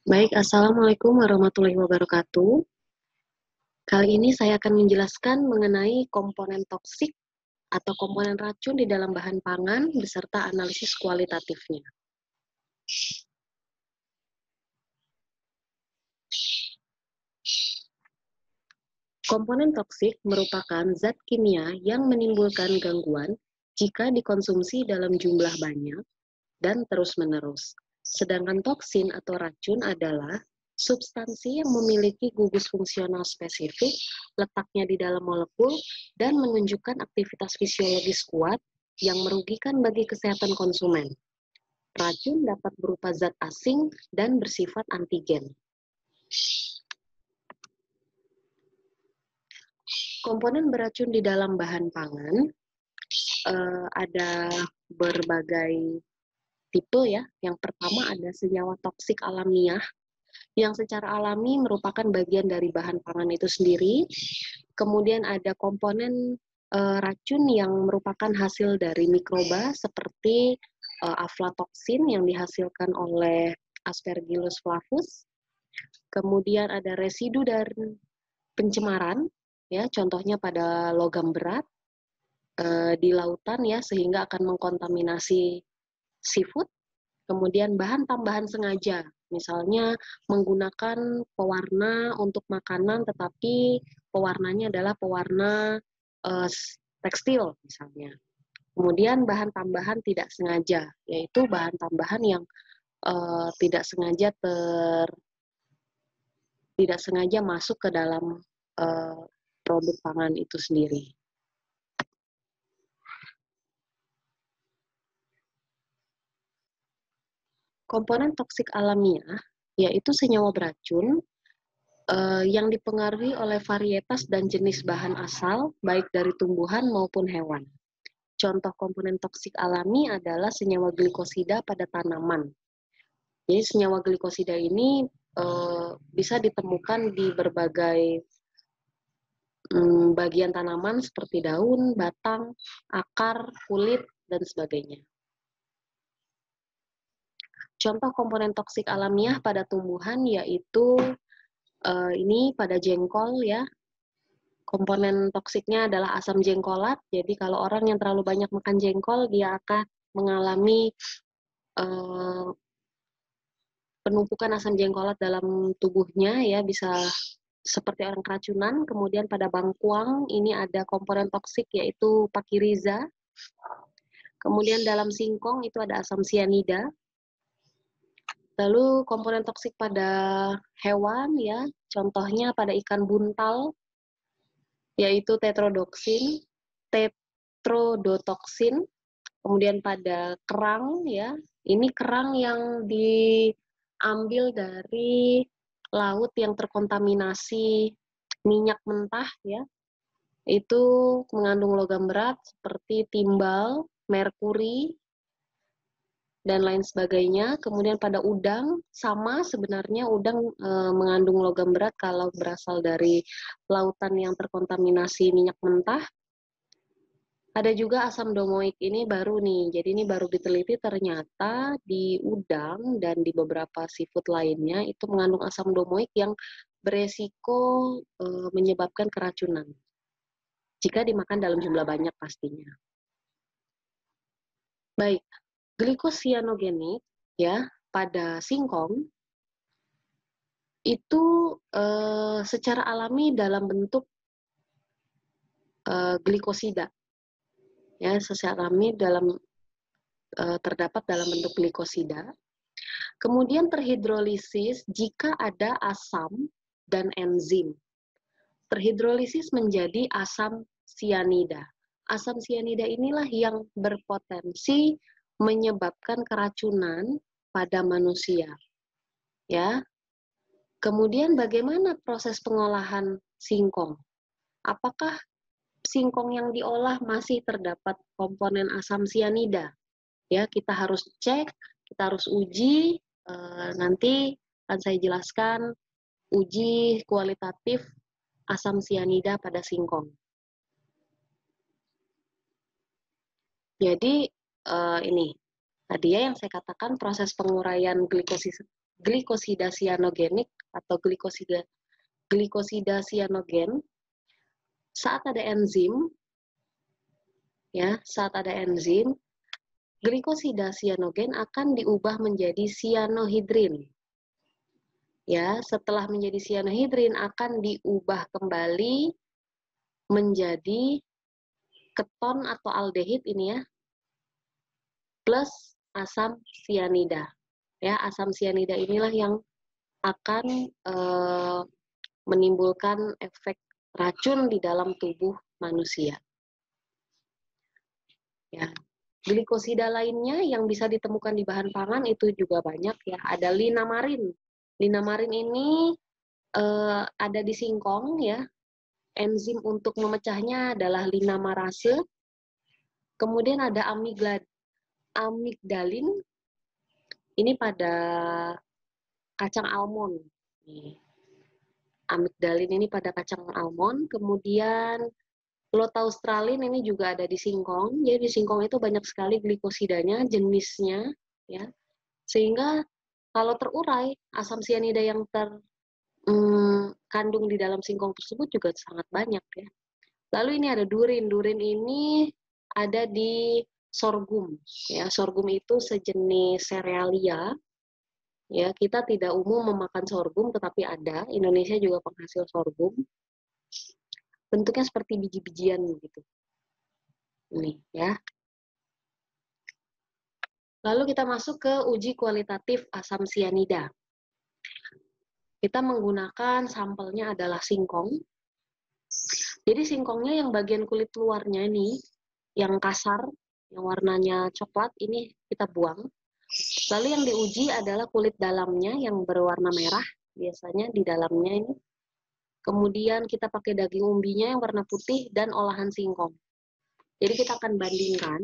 Baik, Assalamualaikum warahmatullahi wabarakatuh. Kali ini saya akan menjelaskan mengenai komponen toksik atau komponen racun di dalam bahan pangan beserta analisis kualitatifnya. Komponen toksik merupakan zat kimia yang menimbulkan gangguan jika dikonsumsi dalam jumlah banyak dan terus-menerus. Sedangkan toksin atau racun adalah substansi yang memiliki gugus fungsional spesifik, letaknya di dalam molekul, dan menunjukkan aktivitas fisiologis kuat yang merugikan bagi kesehatan konsumen. Racun dapat berupa zat asing dan bersifat antigen. Komponen beracun di dalam bahan pangan ada berbagai tipe ya. Yang pertama ada senyawa toksik alamiah yang secara alami merupakan bagian dari bahan pangan itu sendiri. Kemudian ada komponen racun yang merupakan hasil dari mikroba seperti aflatoksin yang dihasilkan oleh Aspergillus flavus. Kemudian ada residu dari pencemaran, ya contohnya pada logam berat di lautan ya sehingga akan mengkontaminasi seafood. Kemudian bahan tambahan sengaja, misalnya menggunakan pewarna untuk makanan tetapi pewarnanya adalah pewarna tekstil misalnya. Kemudian bahan tambahan tidak sengaja, yaitu bahan tambahan yang tidak sengaja masuk ke dalam produk pangan itu sendiri. Komponen toksik alamiah yaitu senyawa beracun yang dipengaruhi oleh varietas dan jenis bahan asal, baik dari tumbuhan maupun hewan. Contoh komponen toksik alami adalah senyawa glikosida pada tanaman. Jadi senyawa glikosida ini bisa ditemukan di berbagai bagian tanaman seperti daun, batang, akar, kulit, dan sebagainya. Contoh komponen toksik alamiah pada tumbuhan yaitu ini pada jengkol ya. Komponen toksiknya adalah asam jengkolat. Jadi kalau orang yang terlalu banyak makan jengkol, dia akan mengalami penumpukan asam jengkolat dalam tubuhnya ya, bisa seperti orang keracunan. Kemudian pada bangkuang ini ada komponen toksik yaitu pakiriza. Kemudian dalam singkong itu ada asam sianida. Lalu komponen toksik pada hewan ya, contohnya pada ikan buntal yaitu tetrodotoksin. Kemudian pada kerang ya, ini kerang yang diambil dari laut yang terkontaminasi minyak mentah ya, itu mengandung logam berat seperti timbal, merkuri, dan lain sebagainya. Kemudian pada udang, sama sebenarnya udang mengandung logam berat kalau berasal dari lautan yang terkontaminasi minyak mentah. Ada juga asam domoik, ini baru nih, jadi ini baru diteliti ternyata di udang dan di beberapa seafood lainnya itu mengandung asam domoik yang beresiko menyebabkan keracunan jika dimakan dalam jumlah banyak pastinya. Baik, glikosianogenik ya pada singkong itu secara alami dalam bentuk glikosida ya, secara alami terdapat dalam bentuk glikosida. Kemudian terhidrolisis jika ada asam dan enzim. Terhidrolisis menjadi asam sianida. Asam sianida inilah yang berpotensi menyebabkan keracunan pada manusia. Ya. Kemudian bagaimana proses pengolahan singkong? Apakah singkong yang diolah masih terdapat komponen asam sianida? Ya, kita harus cek, kita harus uji. Nanti akan saya jelaskan uji kualitatif asam sianida pada singkong. Jadi ini tadi ya yang saya katakan proses penguraian glikosida sianogenik atau glikosida sianogen, saat ada enzim, ya, saat ada enzim, glikosida sianogen akan diubah menjadi sianohidrin. Ya, setelah menjadi sianohidrin akan diubah kembali menjadi keton atau aldehid ini ya, plus asam sianida. Ya, asam sianida inilah yang akan menimbulkan efek racun di dalam tubuh manusia. Ya, glikosida lainnya yang bisa ditemukan di bahan pangan itu juga banyak ya. Ada linamarin. Linamarin ini ada di singkong ya. Enzim untuk memecahnya adalah linamarase. Kemudian ada amigdalin. Ini pada kacang almond. Amigdalin ini pada kacang almond. Kemudian lotaustralin ini juga ada di singkong. Jadi di singkong itu banyak sekali glikosidanya, jenisnya, ya. Sehingga kalau terurai, asam sianida yang terkandung di dalam singkong tersebut juga sangat banyak, ya. Lalu ini ada durin. Durin ini ada di sorghum, ya. Sorghum itu sejenis serealia. Ya, kita tidak umum memakan sorghum, tetapi ada. Indonesia juga penghasil sorghum. Bentuknya seperti biji-bijian gitu. Ini ya. Lalu kita masuk ke uji kualitatif asam sianida. Kita menggunakan sampelnya adalah singkong. Jadi singkongnya yang bagian kulit luarnya ini, yang kasar, yang warnanya coklat, ini kita buang. Lalu yang diuji adalah kulit dalamnya yang berwarna merah, biasanya di dalamnya ini. Kemudian kita pakai daging umbinya yang warna putih dan olahan singkong. Jadi kita akan bandingkan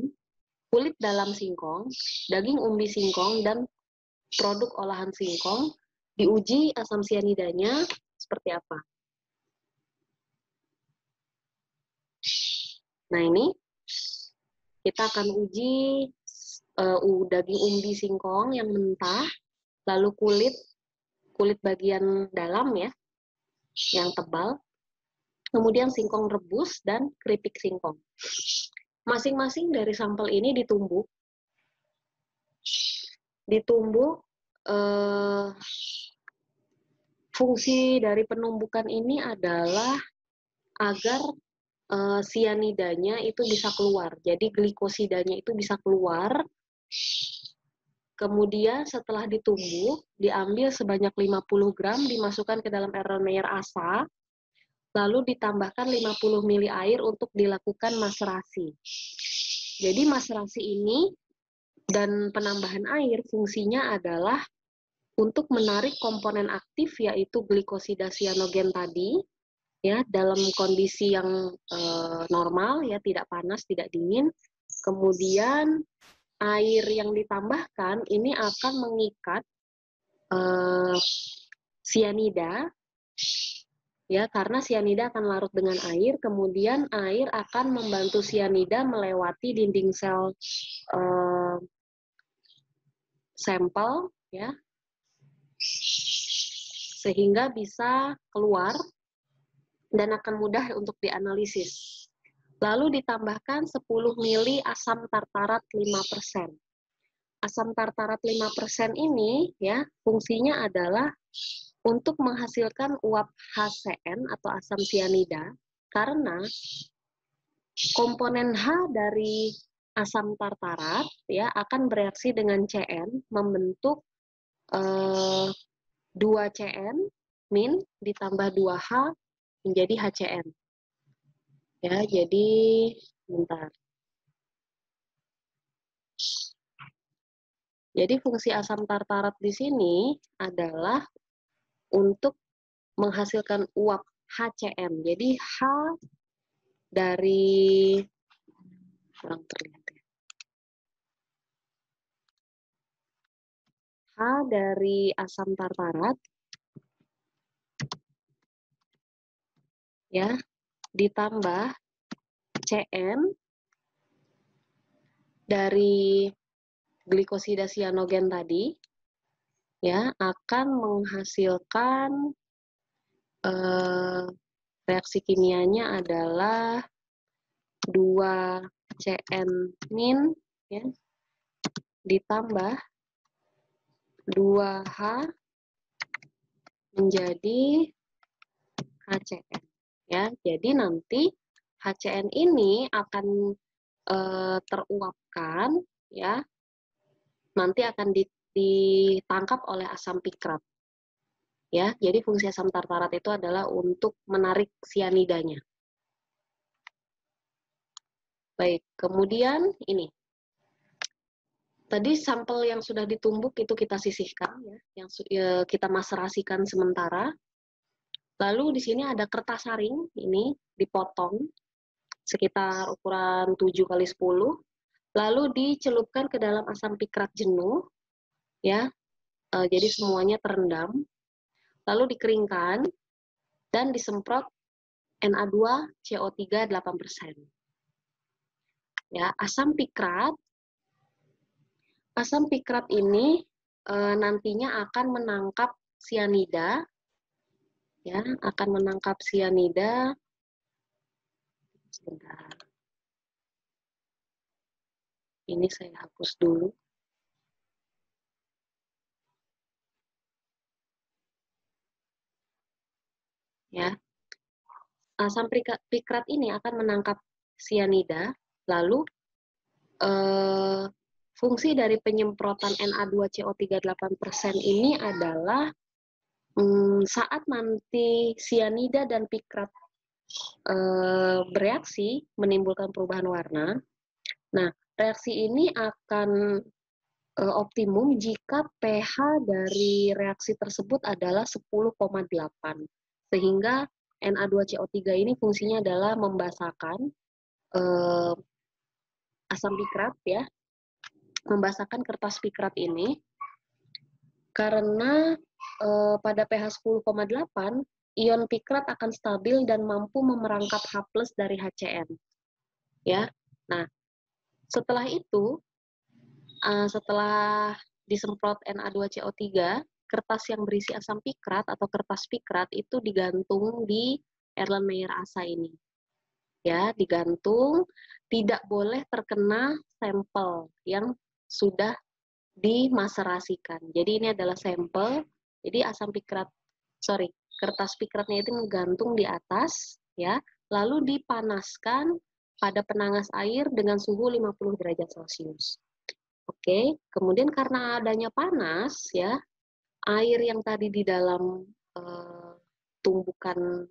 kulit dalam singkong, daging umbi singkong, dan produk olahan singkong, diuji asam sianidanya seperti apa. Nah ini, kita akan uji daging umbi singkong yang mentah, lalu kulit bagian dalam ya, yang tebal, kemudian singkong rebus dan keripik singkong. Masing-masing dari sampel ini ditumbuk fungsi dari penumbukan ini adalah agar sianidanya itu bisa keluar. Jadi glikosidanya itu bisa keluar. Kemudian setelah ditumbuk, diambil sebanyak 50 gram, dimasukkan ke dalam air asa, lalu ditambahkan 50 ml air untuk dilakukan maserasi. Jadi maserasi ini dan penambahan air fungsinya adalah untuk menarik komponen aktif yaitu glikosida sianogen tadi ya dalam kondisi yang normal ya, tidak panas, tidak dingin. Kemudian air yang ditambahkan ini akan mengikat sianida ya, karena sianida akan larut dengan air, kemudian air akan membantu sianida melewati dinding sel sampel ya, sehingga bisa keluar dan akan mudah untuk dianalisis. Lalu ditambahkan 10 ml asam tartarat 5%. Asam tartarat 5% ini ya fungsinya adalah untuk menghasilkan uap HCN atau asam sianida, karena komponen H dari asam tartarat ya akan bereaksi dengan CN membentuk 2CN min ditambah 2H menjadi HCN. Ya, jadi bentar. Jadi fungsi asam tartarat di sini adalah untuk menghasilkan uap HCN. Jadi H dari kurang terlihat ya. H dari asam tartarat ya ditambah CN dari glikosida sianogen tadi ya akan menghasilkan reaksi kimianya adalah 2CN- ya, ditambah 2H menjadi HCN. Ya, jadi nanti HCN ini akan teruapkan, ya, nanti akan ditangkap oleh asam pikrat. Ya, jadi fungsi asam tartarat itu adalah untuk menarik sianidanya. Baik, kemudian ini. Tadi sampel yang sudah ditumbuk itu kita sisihkan, ya, yang kita maserasikan sementara. Lalu di sini ada kertas saring, ini dipotong sekitar ukuran 7x10, lalu dicelupkan ke dalam asam pikrat jenuh, ya, jadi semuanya terendam, lalu dikeringkan dan disemprot Na2CO3 8%. Ya, asam pikrat ini nantinya akan menangkap sianida, ya, akan menangkap sianida. Sebentar. Ini saya hapus dulu. Ya, asam pikrat ini akan menangkap sianida, lalu fungsi dari penyemprotan Na2CO3 8% ini adalah saat nanti sianida dan pikrat bereaksi menimbulkan perubahan warna. Nah, reaksi ini akan optimum jika pH dari reaksi tersebut adalah 10,8. Sehingga Na2CO3 ini fungsinya adalah membasahkan asam pikrat, ya, membasahkan kertas pikrat ini, karena pada pH 10,8 ion pikrat akan stabil dan mampu memerangkap H+ dari HCN. Ya, nah setelah itu, setelah disemprot Na2CO3, kertas yang berisi asam pikrat atau kertas pikrat itu digantung di Erlenmeyer asa ini. Ya, digantung, tidak boleh terkena sampel yang sudah dimaserasikan. Jadi ini adalah sampel. Jadi kertas pikratnya itu menggantung di atas, ya, lalu dipanaskan pada penanas air dengan suhu 50 derajat Celcius. Oke, kemudian karena adanya panas, ya, air yang tadi di dalam tumbukan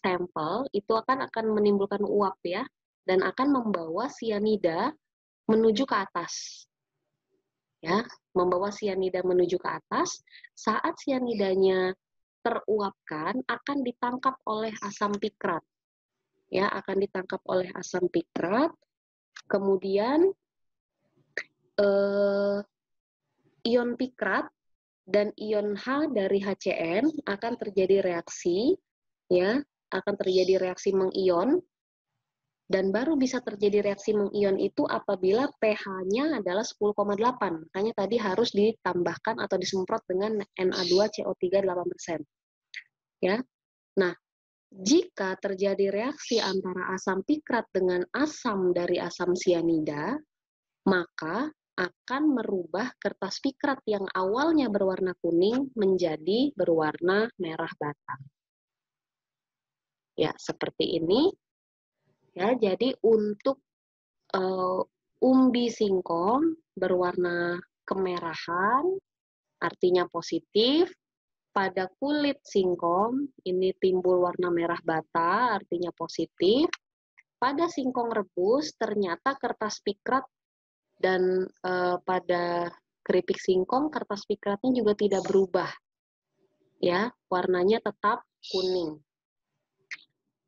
sampel itu akan menimbulkan uap, ya, dan akan membawa sianida menuju ke atas. Ya, membawa sianida menuju ke atas. Saat sianidanya teruapkan akan ditangkap oleh asam pikrat. Ya, akan ditangkap oleh asam pikrat. Kemudian ion pikrat dan ion H dari HCN akan terjadi reaksi, ya, akan terjadi reaksi mengion, dan baru bisa terjadi reaksi mengion itu apabila pH-nya adalah 10,8. Makanya tadi harus ditambahkan atau disemprot dengan Na2CO3 8%. Ya. Nah, jika terjadi reaksi antara asam pikrat dengan asam dari asam sianida, maka akan merubah kertas pikrat yang awalnya berwarna kuning menjadi berwarna merah bata. Ya, seperti ini. Ya, jadi untuk umbi singkong berwarna kemerahan, artinya positif. Pada kulit singkong, ini timbul warna merah bata, artinya positif. Pada singkong rebus, ternyata kertas pikrat dan pada keripik singkong, kertas pikratnya juga tidak berubah. Ya, warnanya tetap kuning.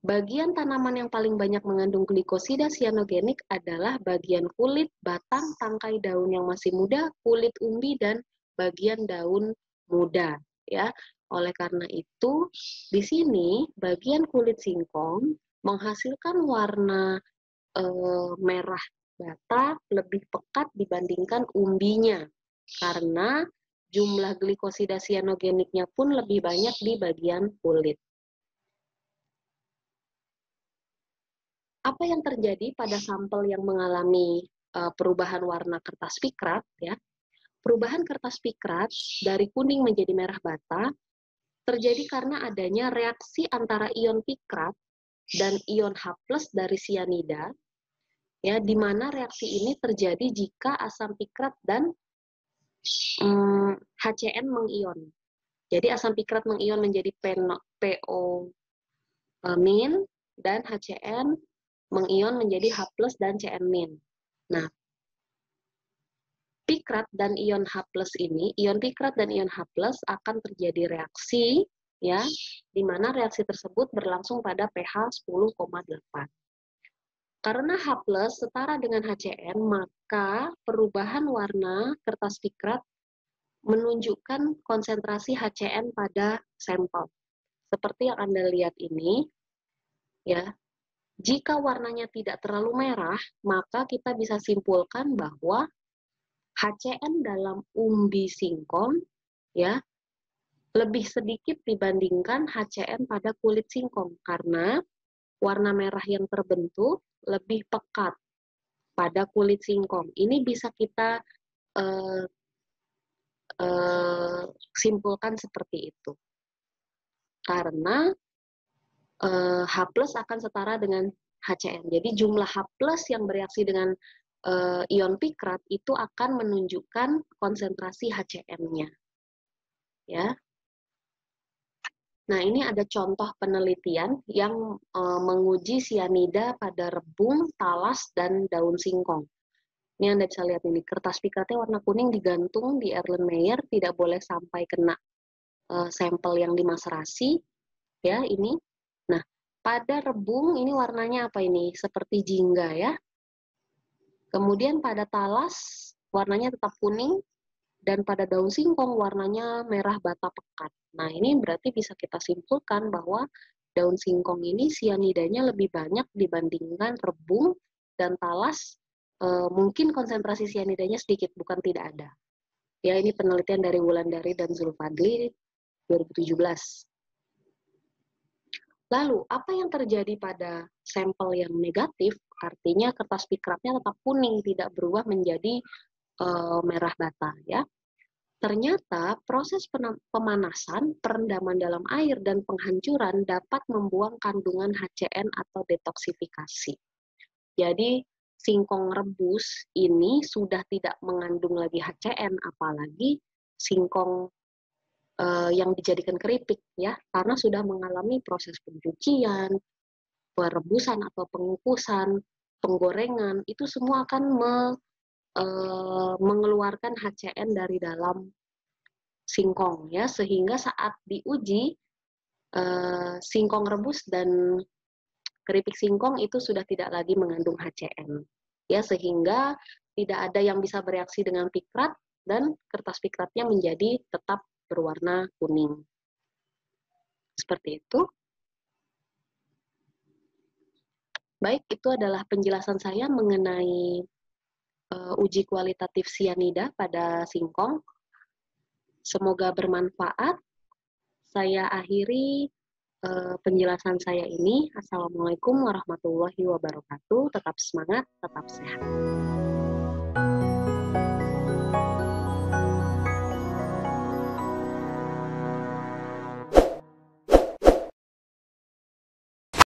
Bagian tanaman yang paling banyak mengandung glikosida sianogenik adalah bagian kulit, batang, tangkai daun yang masih muda, kulit umbi, dan bagian daun muda. Ya, oleh karena itu, di sini bagian kulit singkong menghasilkan warna merah bata lebih pekat dibandingkan umbinya, karena jumlah glikosida sianogeniknya pun lebih banyak di bagian kulit. Apa yang terjadi pada sampel yang mengalami perubahan warna kertas pikrat, ya? Perubahan kertas pikrat dari kuning menjadi merah bata terjadi karena adanya reaksi antara ion pikrat dan ion H+ dari sianida, ya, di mana reaksi ini terjadi jika asam pikrat dan HCN mengion. Jadi asam pikrat mengion menjadi PO- dan HCN mengion menjadi H+ dan Cn-. Nah, pikrat dan ion H+ ini, ion pikrat dan ion H+ akan terjadi reaksi, ya, di mana reaksi tersebut berlangsung pada pH 10,8. Karena H+ setara dengan HCN, maka perubahan warna kertas pikrat menunjukkan konsentrasi HCN pada sampel. Seperti yang Anda lihat ini, ya. Jika warnanya tidak terlalu merah, maka kita bisa simpulkan bahwa HCN dalam umbi singkong, ya, lebih sedikit dibandingkan HCN pada kulit singkong karena warna merah yang terbentuk lebih pekat pada kulit singkong. Ini bisa kita simpulkan seperti itu. Karena H+ akan setara dengan HCN. Jadi jumlah H+ yang bereaksi dengan ion pikrat itu akan menunjukkan konsentrasi HCN-nya. Ya. Nah, ini ada contoh penelitian yang menguji sianida pada rebung, talas, dan daun singkong. Ini Anda bisa lihat ini, kertas pikratnya warna kuning digantung di Erlenmeyer, tidak boleh sampai kena sampel yang dimaserasi, ya ini. Nah, pada rebung ini warnanya apa ini? Seperti jingga, ya. Kemudian pada talas warnanya tetap kuning, dan pada daun singkong warnanya merah bata pekat. Nah, ini berarti bisa kita simpulkan bahwa daun singkong ini sianidanya lebih banyak dibandingkan rebung, dan talas mungkin konsentrasi sianidanya sedikit, bukan tidak ada. Ya, ini penelitian dari Wulandari dan Zulfadli 2017. Lalu, apa yang terjadi pada sampel yang negatif? Artinya kertas pikratnya tetap kuning, tidak berubah menjadi merah bata, ya. Ternyata proses pemanasan, perendaman dalam air, dan penghancuran dapat membuang kandungan HCN atau detoksifikasi. Jadi, singkong rebus ini sudah tidak mengandung lagi HCN, apalagi singkong yang dijadikan keripik, ya, karena sudah mengalami proses pencucian, perebusan atau pengukusan, penggorengan, itu semua akan mengeluarkan HCN dari dalam singkong, ya, sehingga saat diuji singkong rebus dan keripik singkong itu sudah tidak lagi mengandung HCN, ya, sehingga tidak ada yang bisa bereaksi dengan pikrat dan kertas pikratnya menjadi tetap berwarna kuning. Seperti itu. Baik, itu adalah penjelasan saya mengenai uji kualitatif sianida pada singkong. Semoga bermanfaat. Saya akhiri penjelasan saya ini. Assalamualaikum warahmatullahi wabarakatuh. Tetap semangat, tetap sehat.